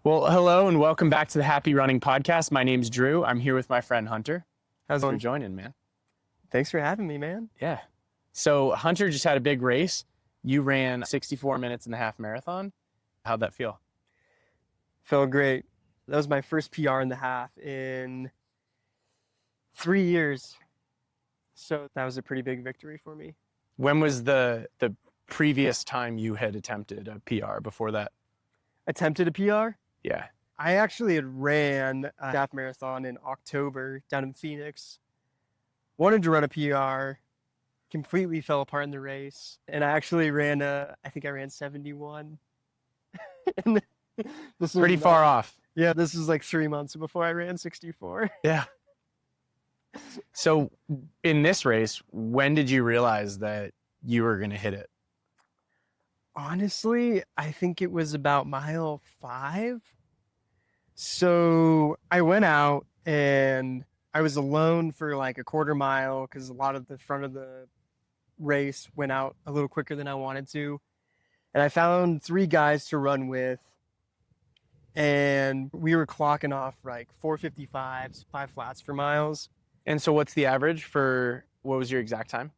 Well, hello and welcome back to the Happy Running Podcast. My name's Drew. I'm here with my friend Hunter. How's it Thanks for going? joining, man. Thanks for having me, man. Yeah. So Hunter just had a big race. You ran 64 minutes in the half marathon. How'd that feel? Felt great. That was my first PR in the half in 3 years. So that was a pretty big victory for me. When was the previous time you had attempted a PR before that? Attempted a PR? Yeah. I actually had ran a half marathon in October down in Phoenix. Wanted to run a PR, completely fell apart in the race. And I actually I think I ran 71. And this was Pretty far off. Yeah, this was like 3 months before I ran 64. Yeah. So in this race, when did you realize that you were going to hit it? Honestly, I think it was about mile 5. So I went out and I was alone for like a quarter mile because a lot of the front of the race went out a little quicker than I wanted to. And I found 3 guys to run with. And we were clocking off like 4:55s, 5 flats for miles. And so what's the average for, what was your exact time?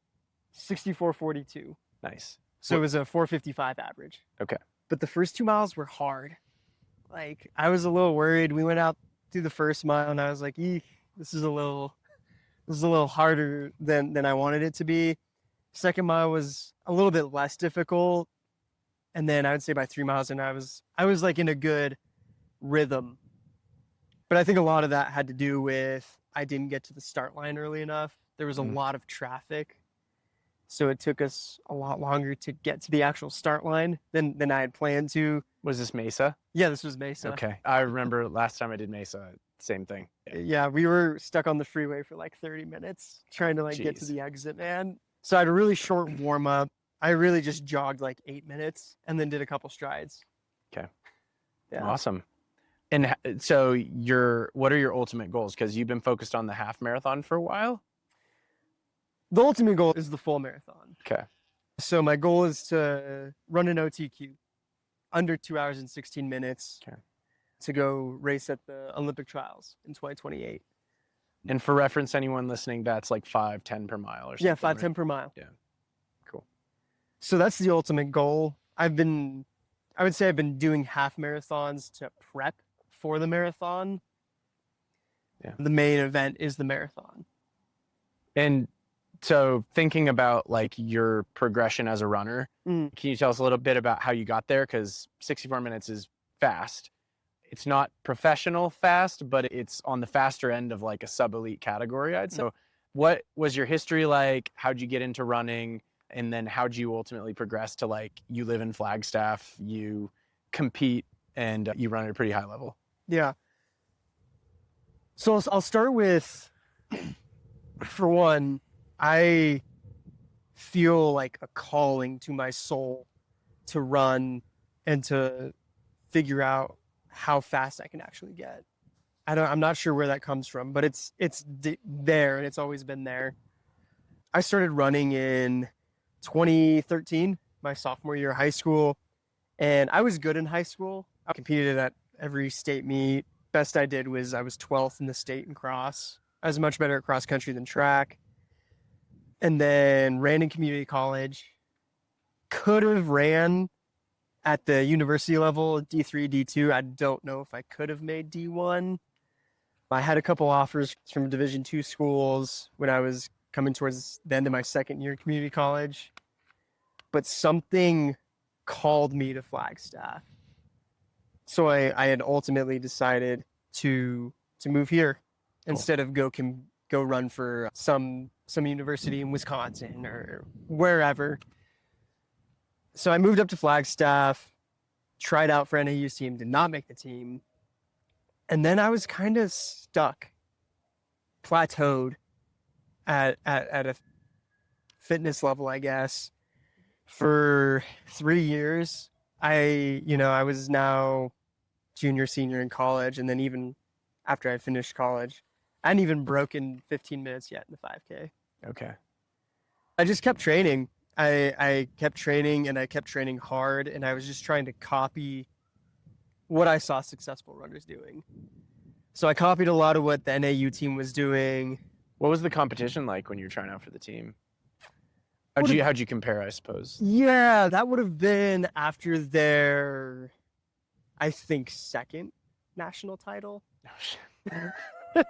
64:42. Nice. So it was a 4:55 average. Okay. But the first 2 miles were hard. Like I was a little worried. We went out through the first mile and I was like, eek, this is a little harder than I wanted it to be. Second mile was a little bit less difficult. And then I would say by 3 miles and I was like in a good rhythm. But I think a lot of that had to do with I didn't get to the start line early enough. There was a lot of traffic. So it took us a lot longer to get to the actual start line than I had planned to. Was this Mesa? Yeah, this was Mesa. Okay. I remember last time I did Mesa, same thing. Yeah, we were stuck on the freeway for like 30 minutes trying to get to Jeez. the exit, man. So I had a really short warm up. I really just jogged like 8 minutes and then did a couple strides. Okay. Yeah. Awesome. And so what are your ultimate goals? Because you've been focused on the half marathon for a while. The ultimate goal is the full marathon. Okay. So my goal is to run an OTQ under 2 hours and 16 minutes to go race at the Olympic trials in 2028. And for reference, anyone listening, that's like 5:10 per mile or something. Yeah, 5:10 right? per mile. Yeah. Cool. So that's the ultimate goal. I would say I've been doing half marathons to prep for the marathon. Yeah. The main event is the marathon. And so thinking about like your progression as a runner, can you tell us a little bit about how you got there? Because 64 minutes is fast. It's not professional fast, but it's on the faster end of like a sub-elite category, I'd say. So what was your history like? How'd you get into running? And then how'd you ultimately progress to like, you live in Flagstaff, you compete, and you run at a pretty high level? Yeah. So I'll start with, for one, I feel like a calling to my soul to run and to figure out how fast I can actually get. I'm not sure where that comes from, but it's there and it's always been there. I started running in 2013, my sophomore year of high school, and I was good in high school. I competed at every state meet. Best I did was I was 12th in the state in cross. I was much better at cross country than track. And then ran in community college. Could have ran at the university level, D3, D2. I don't know if I could have made D1. I had a couple offers from Division II schools when I was coming towards the end of my second year of community college. But something called me to Flagstaff. So I had ultimately decided to move here instead of go run for some university in Wisconsin or wherever. So I moved up to Flagstaff, tried out for NAU's team, did not make the team. And then I was kind of stuck, plateaued at a fitness level, I guess, for 3 years. I was now junior, senior in college. And then even after I finished college, I hadn't even broken 15 minutes yet in the 5K. Okay. I just kept training. I kept training and I kept training hard. And I was just trying to copy what I saw successful runners doing. So I copied a lot of what the NAU team was doing. What was the competition like when you were trying out for the team? Would've- How'd you compare, I suppose? Yeah, that would have been after their, I think, second national title. Oh, shit.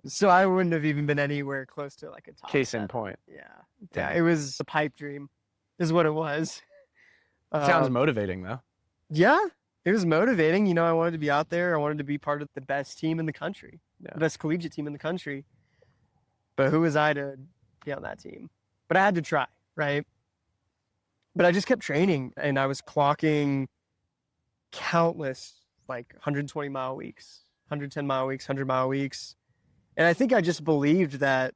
So I wouldn't have even been anywhere close to like a top Case in 7. point. Yeah, it was a pipe dream, is what it was. Sounds motivating though. Yeah, it was motivating. You know, I wanted to be out there. I wanted to be part of the best team in the country, the best collegiate team in the country. But who was I to be on that team? But I had to try, right? But I just kept training, and I was clocking countless, like 120-mile weeks, 110-mile weeks, 100-mile weeks. And I think I just believed that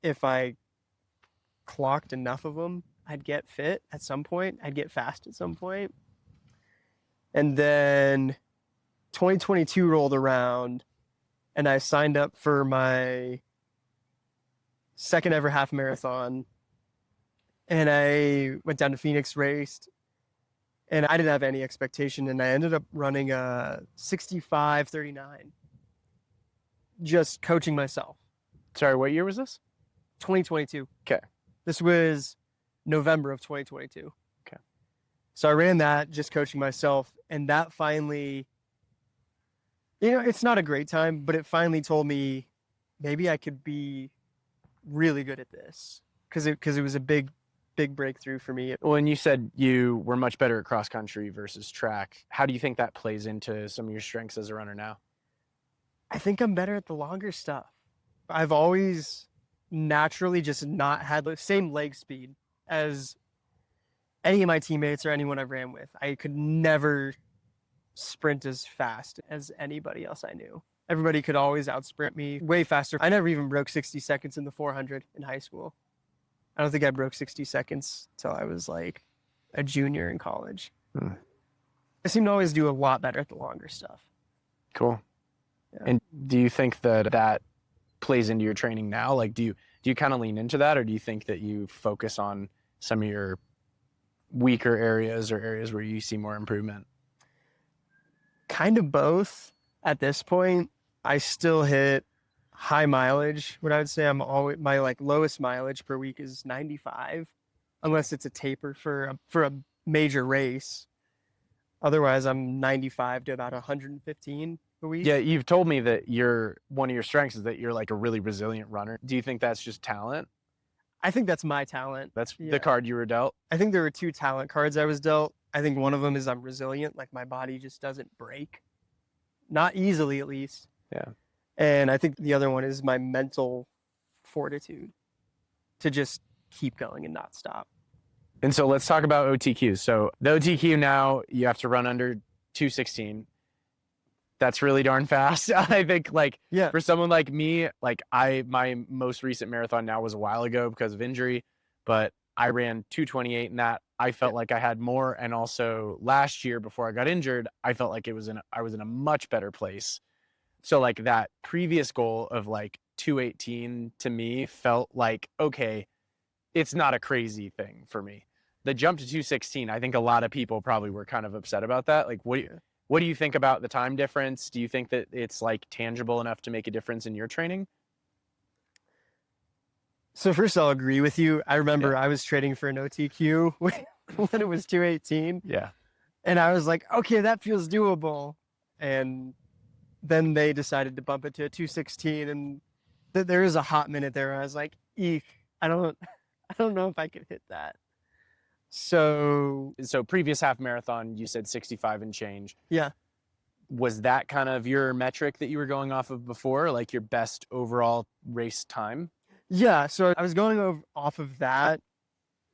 if I clocked enough of them, I'd get fit at some point. I'd get fast at some point. And then 2022 rolled around, and I signed up for my second ever half marathon. And I went down to Phoenix, raced, and I didn't have any expectation. And I ended up running a 65:39, just coaching myself. Sorry, what year was this? 2022. Okay. This was November of 2022. Okay. So I ran that, just coaching myself, and that finally, you know, it's not a great time, but it finally told me maybe I could be really good at this, because it was a big breakthrough for me. Well, and you said you were much better at cross country versus track. How do you think that plays into some of your strengths as a runner now? I think I'm better at the longer stuff. I've always naturally just not had the same leg speed as any of my teammates or anyone I've ran with. I could never sprint as fast as anybody else I knew. Everybody could always outsprint me way faster. I never even broke 60 seconds in the 400 in high school. I don't think I broke 60 seconds till I was like a junior in college. I seem to always do a lot better at the longer stuff. Cool. Yeah. And do you think that plays into your training now? Like, do you kind of lean into that, or do you think that you focus on some of your weaker areas or areas where you see more improvement? Kind of both at this point. I still hit high mileage. What I would say, I'm always, my like lowest mileage per week is 95, unless it's a taper for a major race. Otherwise, I'm 95 to about 115 a week. Yeah, you've told me that one of your strengths is that you're like a really resilient runner. Do you think that's just talent? I think that's my talent. That's the card you were dealt? I think there were 2 talent cards I was dealt. I think one of them is I'm resilient, like my body just doesn't break. Not easily, at least. Yeah. And I think the other one is my mental fortitude to just keep going and not stop. And so let's talk about OTQ. So the OTQ now, you have to run under 2:16. That's really darn fast. I think for someone like me, my most recent marathon now was a while ago because of injury, but I ran 2:28 in that. I felt like I had more. And also last year before I got injured, I felt like I was in a much better place. So like that previous goal of like 2:18 to me felt like, okay, it's not a crazy thing for me. The jump to 2:16, I think a lot of people probably were kind of upset about that. Like, what do you think about the time difference? Do you think that it's like tangible enough to make a difference in your training? So first, I'll agree with you. I remember I was training for an OTQ when it was 2:18. Yeah. And I was like, okay, that feels doable. And then they decided to bump it to a 2:16, and there was a hot minute there. I was like, eek, I don't know if I could hit that. So previous half marathon, you said 65 and change. Yeah. Was that kind of your metric that you were going off of before, like your best overall race time? Yeah. So I was going off of that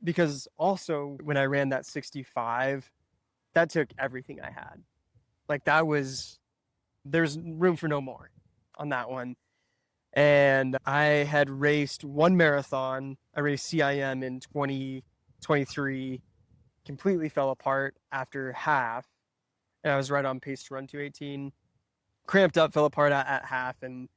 because also when I ran that 65, that took everything I had. Like there's room for no more on that one. And I had raced one marathon. I raced CIM in 2023, completely fell apart after half. And I was right on pace to run 2:18. Cramped up, fell apart at half, and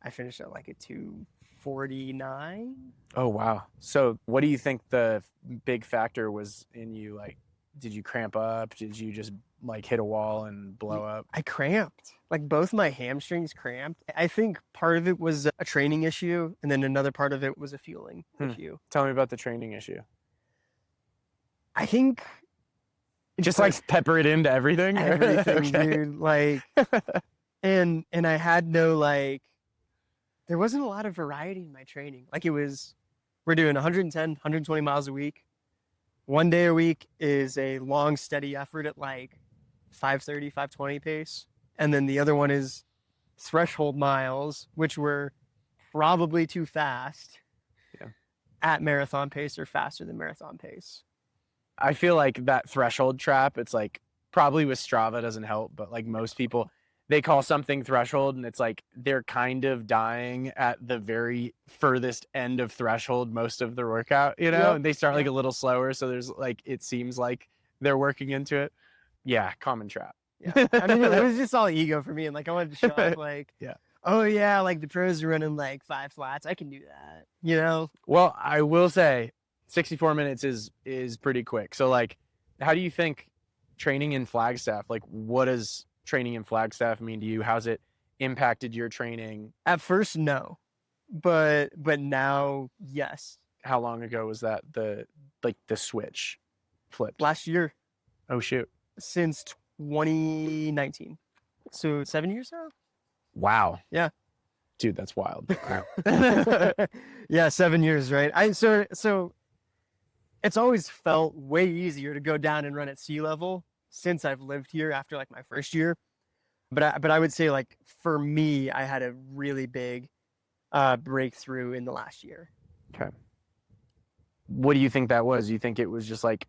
I finished at like a 2:49. Oh, wow. So what do you think the big factor was in you like did you cramp up? Did you just like hit a wall and blow up? I cramped. Like both my hamstrings cramped. I think part of it was a training issue, and then another part of it was a fueling issue. Tell me about the training issue. I think just like pepper it into everything. Everything, Okay. dude. Like, and I had no like. There wasn't a lot of variety in my training. Like we're doing 110, 120 miles a week. One day a week is a long, steady effort at like 5:30, 5:20 pace. And then the other one is threshold miles, which were probably too fast at marathon pace or faster than marathon pace. I feel like that threshold trap, it's like probably with Strava doesn't help, but like most people, they call something threshold and it's like they're kind of dying at the very furthest end of threshold most of their workout, and they start like a little slower. So there's like, it seems like they're working into it. Yeah, common trap. Yeah. I mean, it was just all ego for me. And like, I wanted to show off like, oh yeah, like the pros are running like 5 flats. I can do that, Well, I will say 64 minutes is pretty quick. So like, how do you think training in Flagstaff, like what does training in Flagstaff mean to you? How's it impacted your training? At first, no, but now, yes. How long ago was that the switch flipped? Last year. Oh shoot. Since 2019. So 7 years now? Wow. Yeah. Dude, that's wild. Yeah, 7 years, right? So it's always felt way easier to go down and run at sea level since I've lived here after like my first year. But I would say like for me, I had a really big breakthrough in the last year. Okay. What do you think that was? You think it was just like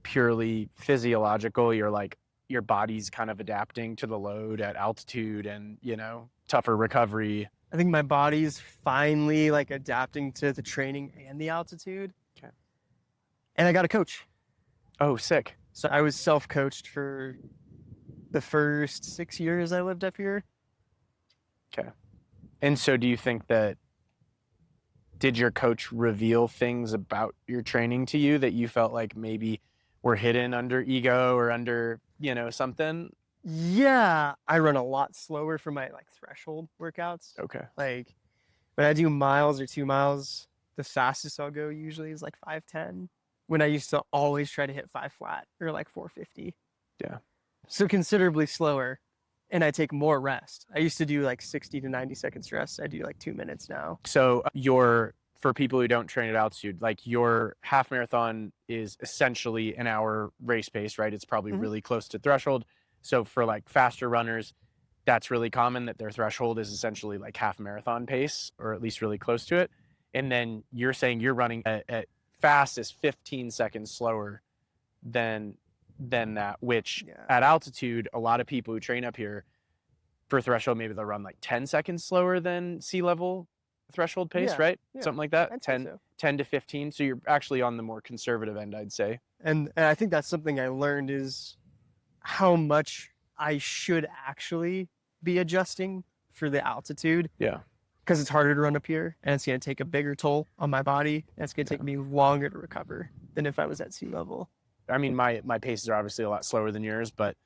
purely physiological? You're like, your body's kind of adapting to the load at altitude and, tougher recovery. I think my body's finally like adapting to the training and the altitude. Okay. And I got a coach. Oh, sick. So I was self-coached for the first 6 years I lived up here. Okay. And so do you think that, did your coach reveal things about your training to you that you felt like maybe were hidden under ego or under, something? Yeah, I run a lot slower for my like threshold workouts. Okay. Like when I do miles or 2 miles, the fastest I'll go usually is like 5:10. When I used to always try to hit 5 flat or like 4:50. Yeah. So considerably slower, and I take more rest. I used to do like 60 to 90 seconds rest. I do like 2 minutes now. So for people who don't train at altitude, like your half marathon is essentially an hour race pace, right? It's probably really close to threshold. So for like faster runners, that's really common that their threshold is essentially like half marathon pace, or at least really close to it. And then you're saying you're running at fastest 15 seconds slower than that, which at altitude, a lot of people who train up here for threshold, maybe they'll run like 10 seconds slower than sea level threshold pace, right? Yeah. Something like that. 10 to 15. So you're actually on the more conservative end, I'd say. And I think that's something I learned is how much I should actually be adjusting for the altitude. Yeah. Because it's harder to run up here, and it's going to take a bigger toll on my body, and it's going to take me longer to recover than if I was at sea level. I mean, my paces are obviously a lot slower than yours, but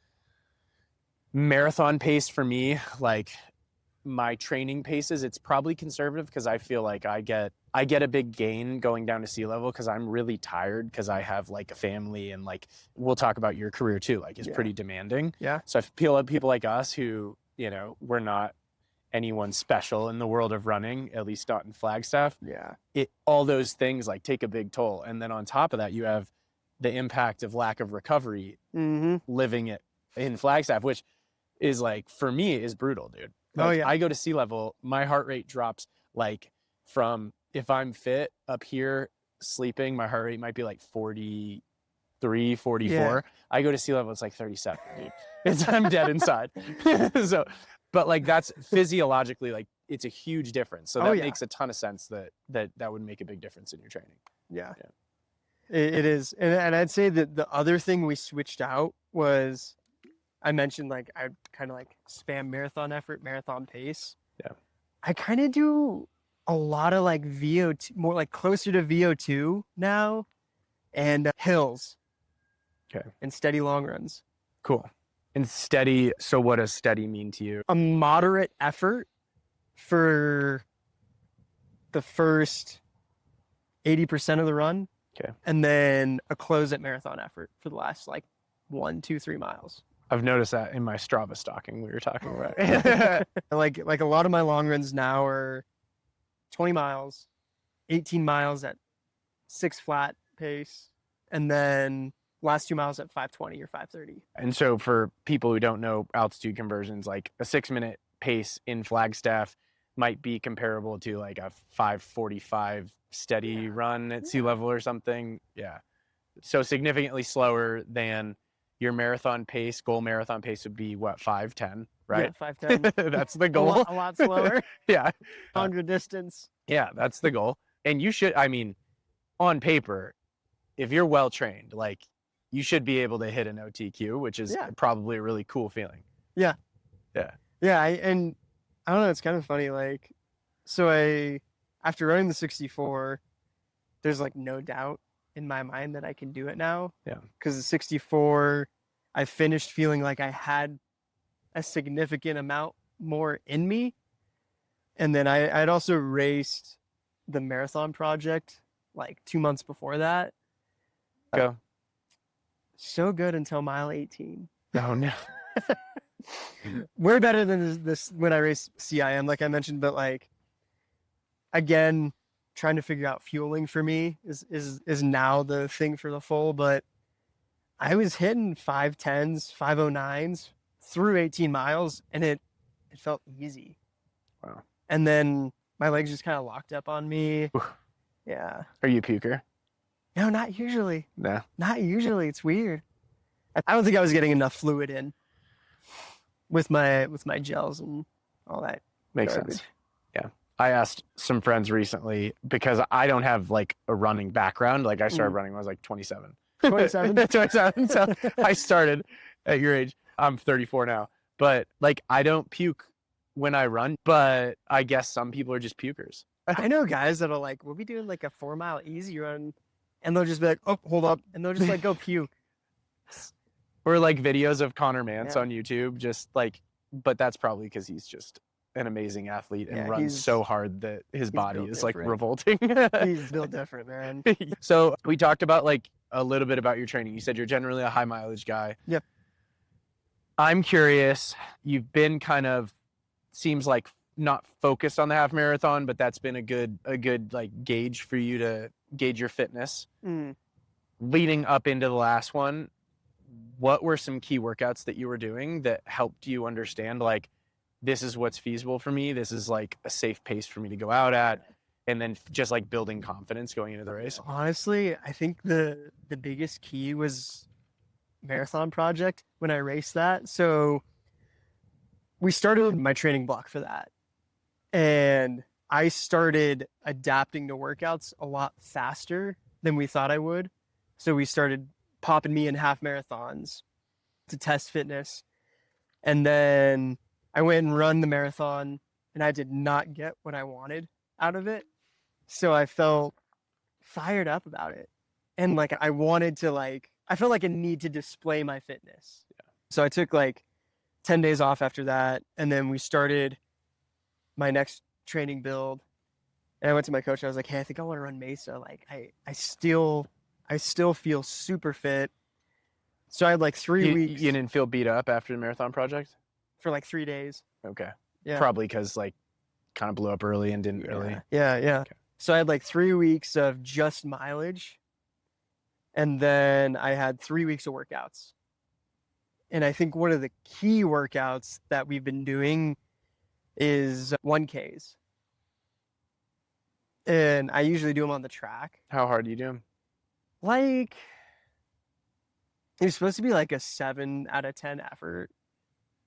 marathon pace for me, like my training paces, it's probably conservative because I feel like I get a big gain going down to sea level because I'm really tired because I have like a family, and like we'll talk about your career too, like it's pretty demanding. Yeah. So I feel people like us who, we're not anyone special in the world of running, at least not in Flagstaff. Yeah. All those things like take a big toll. And then on top of that, you have the impact of lack of recovery living it in Flagstaff, which is like, for me, is brutal, dude. Like, I go to sea level, my heart rate drops like from, if I'm fit up here sleeping, my heart rate might be like 43, 44. Yeah. I go to sea level, it's like 37, dude. I'm dead inside. So, but like that's physiologically, like it's a huge difference. So that makes a ton of sense that would make a big difference in your training. Yeah. It is. And I'd say that the other thing we switched out was, I mentioned like I kind of like spam marathon effort, marathon pace. Yeah. I kind of do a lot of like VO2, more like closer to VO2 now, and hills. Okay. and steady long runs. Cool. And steady. So what does steady mean to you? A moderate effort for the first 80% of the run. Okay. And then a close at marathon effort for the last like 1, 2, 3 miles. I've noticed that in my Strava stalking we were talking about. Like a lot of my long runs now are 20 miles, 18 miles at 6 flat pace, and then last 2 miles at 5:20 or 5:30. And so for people who don't know altitude conversions, like a 6-minute pace in Flagstaff might be comparable to like a 5:45 steady run at sea level or something. Yeah. So significantly slower than your marathon pace. Goal marathon pace would be what, 5:10, right? Yeah, 5:10. That's the goal. A lot slower. Yeah. Longer distance. Yeah, that's the goal. And you should, I mean, on paper, if you're well trained, like you should be able to hit an OTQ, which is probably a really cool feeling. Yeah. Yeah. Yeah. And I don't know, it's kind of funny. Like, so after running the 64, there's like no doubt in my mind that I can do it now. Yeah. Because the 64, I finished feeling like I had a significant amount more in me. And then I'd also raced the marathon project like 2 months before that. Go. So good until mile 18. Oh no. Way better than this when I raced CIM, like I mentioned, but like again, trying to figure out fueling for me is now the thing for the full. But I was hitting 5:10s, 5:09s through 18 miles, and it felt easy. Wow. And then my legs just kind of locked up on me. Oof. Yeah. Are you a puker? No, not usually. No. Not usually. It's weird. I don't think I was getting enough fluid in with my gels and all that. Makes garbage. sense. Yeah. I asked some friends recently because I don't have like a running background. Like I started running when I was like 27. 27? 27. So I started at your age. I'm 34 now. But like I don't puke when I run, but I guess some people are just pukers. I know guys that are like, we'll be doing like a 4-mile easy run, and they'll just be like, oh, hold up. And they'll just like go puke. Or like videos of Connor Mance Yeah. on YouTube, just like, but that's probably because he's just an amazing athlete and Yeah, runs so hard that his body built is like different. revolting. He's built different, man. So we talked about like a little bit about your training. You said you're generally a high mileage guy. Yep. I'm curious, you've been kind of, seems like not focused on the half marathon, but that's been a good like gauge for you to gauge your fitness. Leading up into the last one, what were some key workouts that you were doing that helped you understand like this is what's feasible for me, this is like a safe pace for me to go out at, and then just like building confidence going into the race? Honestly, I think the biggest key was marathon project when I raced that. So we started my training block for that, and I started adapting to workouts a lot faster than we thought I would. So we started popping me in half marathons to test fitness. And then I went and run the marathon, and I did not get what I wanted out of it. So I felt fired up about it. And like I wanted to I felt like a need to display my fitness. Yeah. So I took like 10 days off after that. And then we started my next training build. And I went to my coach. I was like, hey, I think I want to run Mesa. Like I still feel super fit. So I had like 3 weeks. You didn't feel beat up after the marathon project? For like 3 days. Okay. Yeah. Probably because like kind of blew up early and didn't really. Yeah. Okay. So I had like 3 weeks of just mileage. And then I had 3 weeks of workouts. And I think one of the key workouts that we've been doing is 1Ks. And I usually do them on the track. How hard do you do them? Like, it's supposed to be like a 7 out of 10 effort.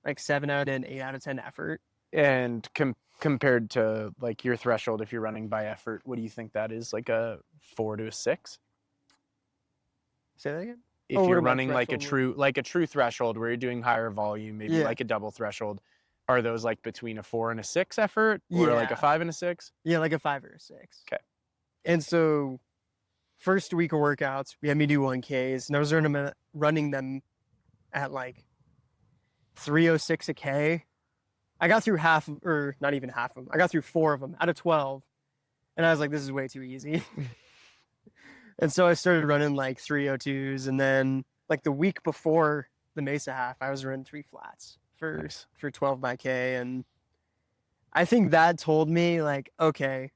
Like 7 out of 10, 8 out of 10 effort. And compared to like your threshold, if you're running by effort, what do you think that is? Like a 4 to a 6? Say that again? If you're running like a true threshold where you're doing higher volume, maybe like a double threshold, are those like between a 4 and a 6 effort, or like a 5 and a 6? Yeah, like a 5 or a 6. Okay. And so first week of workouts, we had me do 1Ks, and I was running them at like 3:06 a K. I got through half, or not even half of them. I got through 4 of them out of 12. And I was like, this is way too easy. And so I started running like 3:02s. And then like the week before the Mesa half, I was running 3 flats for 12 by K. And I think that told me like, okay,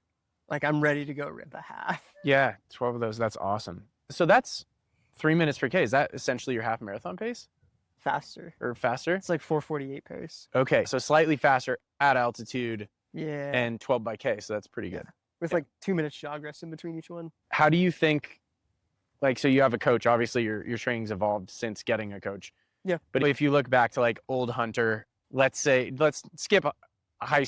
like I'm ready to go rip a half. Yeah, 12 of those. That's awesome. So that's 3 minutes per K. Is that essentially your half marathon pace? Faster. Or faster? It's like 4:48 pace. Okay, so slightly faster at altitude. Yeah. And 12 by K, so that's pretty good. Yeah. With like 2 minutes jog rest in between each one. How do you think, like, so you have a coach, obviously your training's evolved since getting a coach. Yeah. But if you look back to like old Hunter, let's skip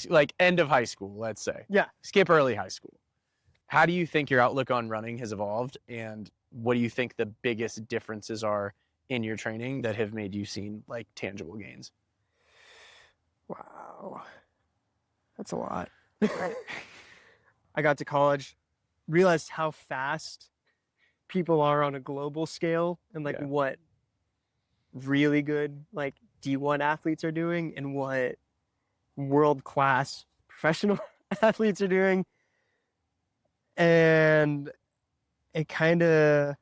like end of high school, let's say. Yeah. Skip early high school. How do you think your outlook on running has evolved, and what do you think the biggest differences are in your training that have made you seen like tangible gains? Wow. That's a lot. I got to college, realized how fast people are on a global scale, and like what really good like D1 athletes are doing and what world-class professional athletes are doing. And it kind of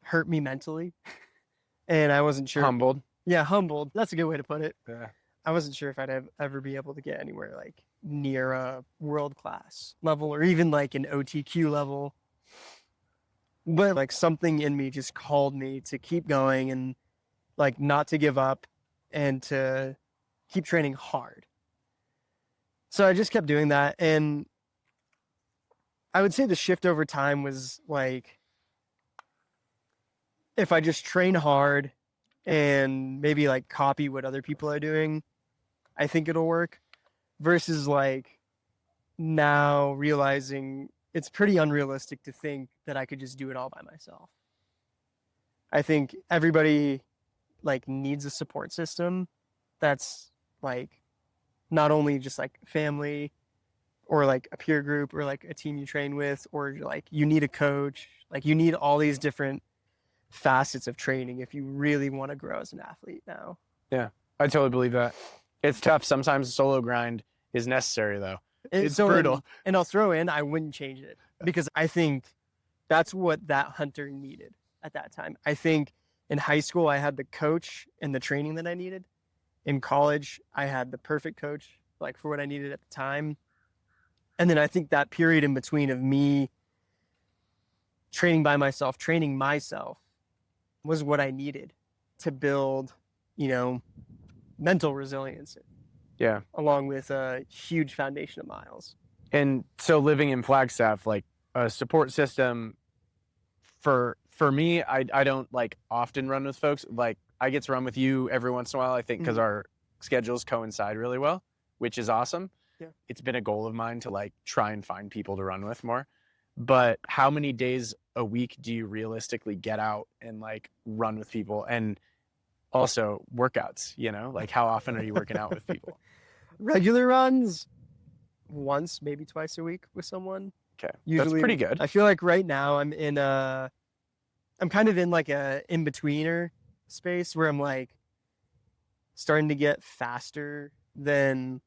hurt me mentally. And I wasn't sure. Humbled. Yeah, humbled. That's a good way to put it. Yeah. I wasn't sure if I'd ever be able to get anywhere like near a world-class level or even like an OTQ level. But like something in me just called me to keep going and like not to give up and to keep training hard. So I just kept doing that. And I would say the shift over time was like, if I just train hard and maybe like copy what other people are doing, I think it'll work, versus like now realizing it's pretty unrealistic to think that I could just do it all by myself. I think everybody like needs a support system that's like not only just like family or like a peer group or like a team you train with, or like you need a coach, like you need all these different facets of training if you really want to grow as an athlete now. Yeah, I totally believe that. It's tough. Sometimes a solo grind is necessary though. It's brutal. And I'll throw in, I wouldn't change it because I think that's what that Hunter needed at that time. I think in high school, I had the coach and the training that I needed. In college, I had the perfect coach, like for what I needed at the time. And then I think that period in between of me training by myself, training myself, was what I needed to build, you know, mental resilience. Yeah. Along with a huge foundation of miles. And so living in Flagstaff, like a support system for me, I don't like often run with folks. Like I get to run with you every once in a while, I think, because our schedules coincide really well, which is awesome. Yeah. It's been a goal of mine to like try and find people to run with more. But how many days a week do you realistically get out and like run with people? And also workouts, you know, like how often are you working out with people? Regular runs once, maybe twice a week with someone. Okay. Usually, that's pretty good. I feel like right now I'm kind of in like a in-betweener space where I'm like starting to get faster than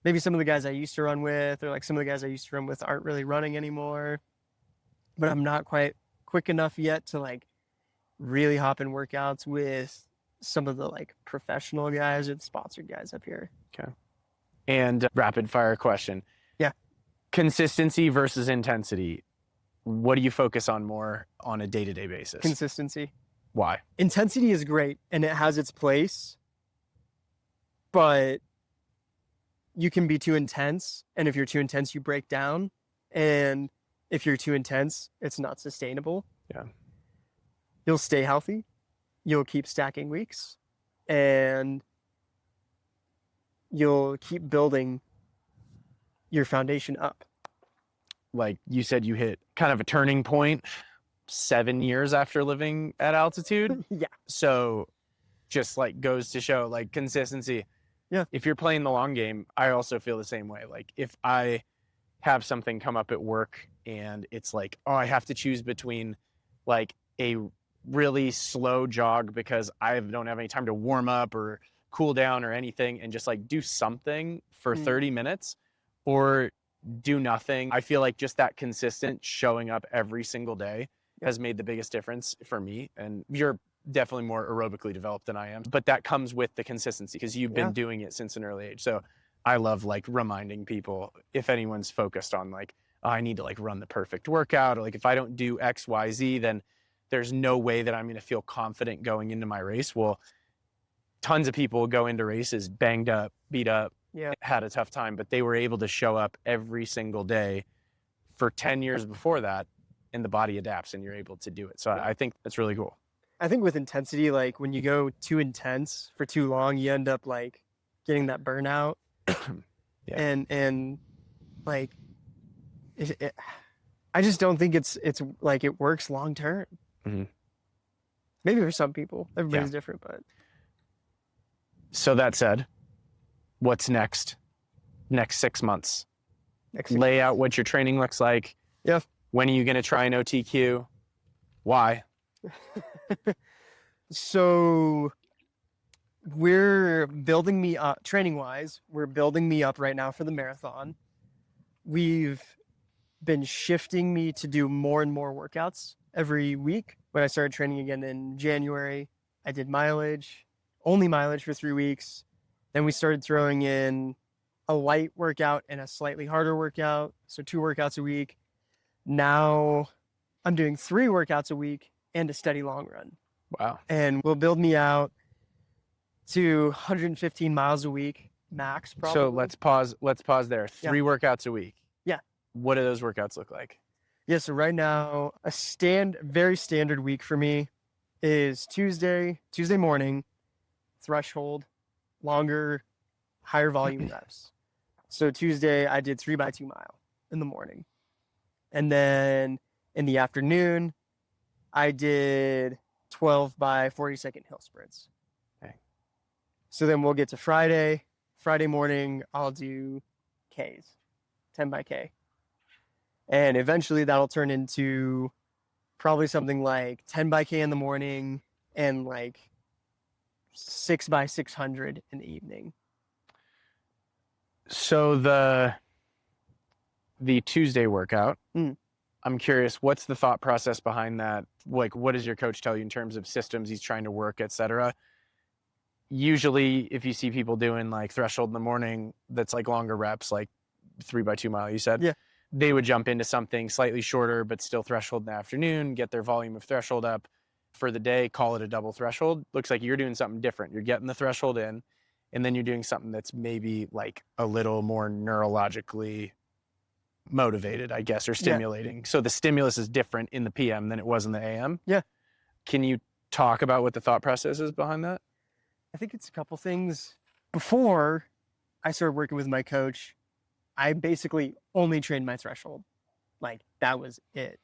maybe some of the guys I used to run with, or like some of the guys I used to run with aren't really running anymore, but I'm not quite quick enough yet to like really hop in workouts with some of the like professional guys or the sponsored guys up here. Okay. And rapid fire question. Yeah. Consistency versus intensity. What do you focus on more on a day-to-day basis? Consistency. Why? Intensity is great and it has its place, but you can be too intense. And if you're too intense, you break down. And if you're too intense, it's not sustainable. Yeah. You'll stay healthy. You'll keep stacking weeks. And you'll keep building your foundation up. Like you said, you hit kind of a turning point 7 years after living at altitude. Yeah. So just like goes to show like consistency. Yeah. If you're playing the long game, I also feel the same way. Like if I have something come up at work and it's like, oh, I have to choose between like a really slow jog because I don't have any time to warm up or cool down or anything, and just like do something for 30 minutes or do nothing. I feel like just that consistent showing up every single day has made the biggest difference for me. And you're definitely more aerobically developed than I am, but that comes with the consistency because you've been doing it since an early age. So I love like reminding people, if anyone's focused on like, oh, I need to like run the perfect workout, or like if I don't do X, Y, Z, then there's no way that I'm going to feel confident going into my race. Well, tons of people go into races banged up, beat up, had a tough time, but they were able to show up every single day for 10 years before that, and the body adapts and you're able to do it. So I think that's really cool. I think with intensity, like when you go too intense for too long, you end up like getting that burnout. And like I just don't think it's like it works long term. Maybe for some people, everybody's different, but. So that said, what's next 6 months? Lay out what your training looks like. Yeah. When are you going to try an OTQ? Why? So we're building me up training wise. We're building me up right now for the marathon. We've been shifting me to do more and more workouts every week. When I started training again in January, I did only mileage for 3 weeks. Then we started throwing in a light workout and a slightly harder workout. So 2 workouts a week. Now I'm doing 3 workouts a week and a steady long run. Wow. And will build me out to 115 miles a week max, probably. So let's pause there. 3 workouts a week. Yeah. What do those workouts look like? Yeah, so right now, a very standard week for me is Tuesday morning, threshold, longer, higher volume reps. So Tuesday, I did 3x2 mile in the morning. And then in the afternoon, I did 12 by 40-second hill sprints. Okay. So then we'll get to Friday. Friday morning, I'll do Ks, 10 by K. And eventually that'll turn into probably something like 10 by K in the morning and like 6 by 600 in the evening. So the Tuesday workout, I'm curious, what's the thought process behind that? Like, what does your coach tell you in terms of systems he's trying to work, et cetera? Usually if you see people doing like threshold in the morning, that's like longer reps, like 3x2 mile, you said? Yeah. They would jump into something slightly shorter, but still threshold in the afternoon, get their volume of threshold up for the day, call it a double threshold. Looks like you're doing something different. You're getting the threshold in, and then you're doing something that's maybe like a little more neurologically motivated, I guess, or stimulating. Yeah. So the stimulus is different in the PM than it was in the AM. Yeah. Can you talk about what the thought process is behind that? I think it's a couple things. Before I started working with my coach, I basically only trained my threshold. Like that was it.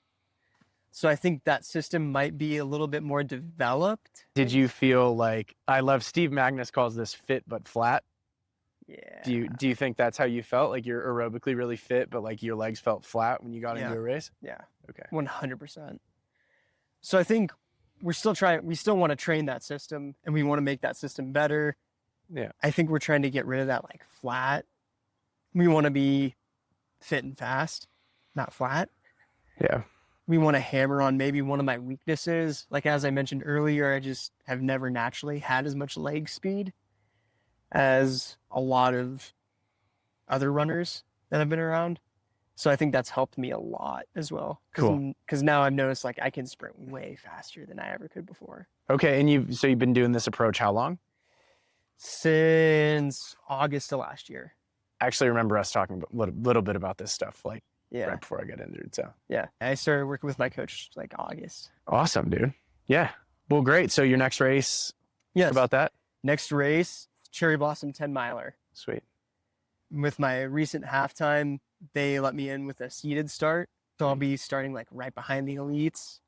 So I think that system might be a little bit more developed. Did you feel like, I love Steve Magnus calls this fit but flat? Yeah. Do you think that's how you felt? Like you're aerobically really fit, but like your legs felt flat when you got into a race? Yeah. Okay. 100%. So I think we still want to train that system and we want to make that system better. Yeah. I think we're trying to get rid of that like flat. We want to be fit and fast, not flat. Yeah. We want to hammer on maybe one of my weaknesses. Like, as I mentioned earlier, I just have never naturally had as much leg speed as a lot of other runners that I've been around. So I think that's helped me a lot as well. Cool. Because now I've noticed like I can sprint way faster than I ever could before. Okay. And you've been doing this approach how long? Since August of last year. I actually remember us talking a little bit about this stuff, like right before I got injured. So yeah, I started working with my coach like August. Awesome, dude. Yeah. Well, great. So your next race, about that? Next race, Cherry Blossom 10 miler. Sweet. With my recent halftime, they let me in with a seated start. So I'll be starting like right behind the elites.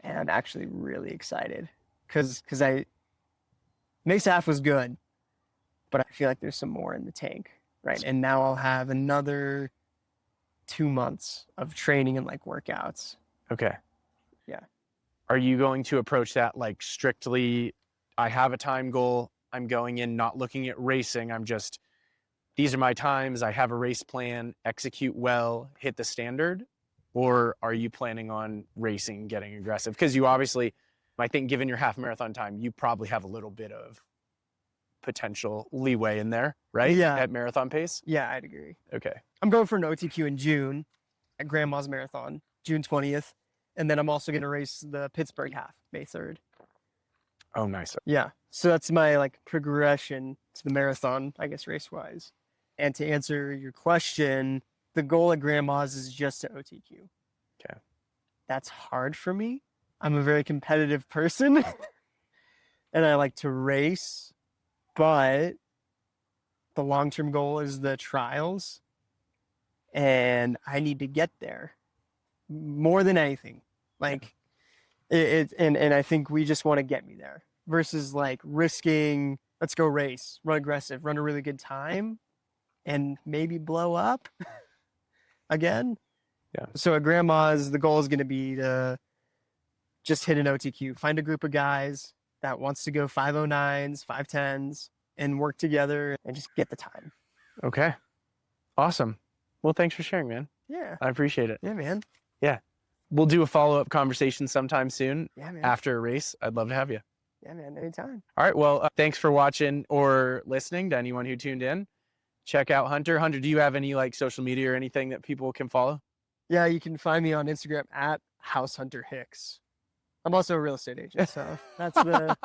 And I'm actually really excited because Mesa half was good, but I feel like there's some more in the tank, right? And now I'll have another 2 months of training and like workouts. Okay. Yeah. Are you going to approach that like strictly, I have a time goal, I'm going in not looking at racing, these are my times, I have a race plan, execute well, hit the standard? Or are you planning on racing, getting aggressive? Because you obviously, I think given your half marathon time, you probably have a little bit of potential leeway in there, right? Yeah. At marathon pace? Yeah, I'd agree. Okay. I'm going for an OTQ in June at Grandma's Marathon, June 20th. And then I'm also going to race the Pittsburgh half, May 3rd. Oh, nice. Yeah. So that's my like progression to the marathon, I guess, race-wise. And to answer your question, the goal at Grandma's is just to OTQ. Okay. That's hard for me. I'm a very competitive person and I like to race, but the long-term goal is the trials and I need to get there more than anything. Like and I think we just want to get me there versus like risking, let's go race, run aggressive, run a really good time and maybe blow up again. Yeah. So at Grandma's, the goal is going to be to just hit an OTQ, find a group of guys that wants to go 509s, 510s, and work together and just get the time. Okay. Awesome. Well, thanks for sharing, man. Yeah. I appreciate it. Yeah, man. Yeah. We'll do a follow-up conversation sometime soon. Yeah, man. After a race. I'd love to have you. Yeah, man. Anytime. All right. Well, thanks for watching or listening to anyone who tuned in. Check out Hunter. Hunter, do you have any like social media or anything that people can follow? Yeah, you can find me on Instagram at House Hunter Hicks. I'm also a real estate agent, so that's the.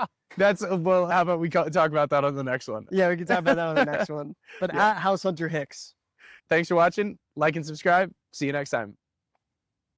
Well, how about we talk about that on the next one? Yeah, we can talk about that on the next one. But Yeah. at House Hunter Hicks. Thanks for watching. Like and subscribe. See you next time.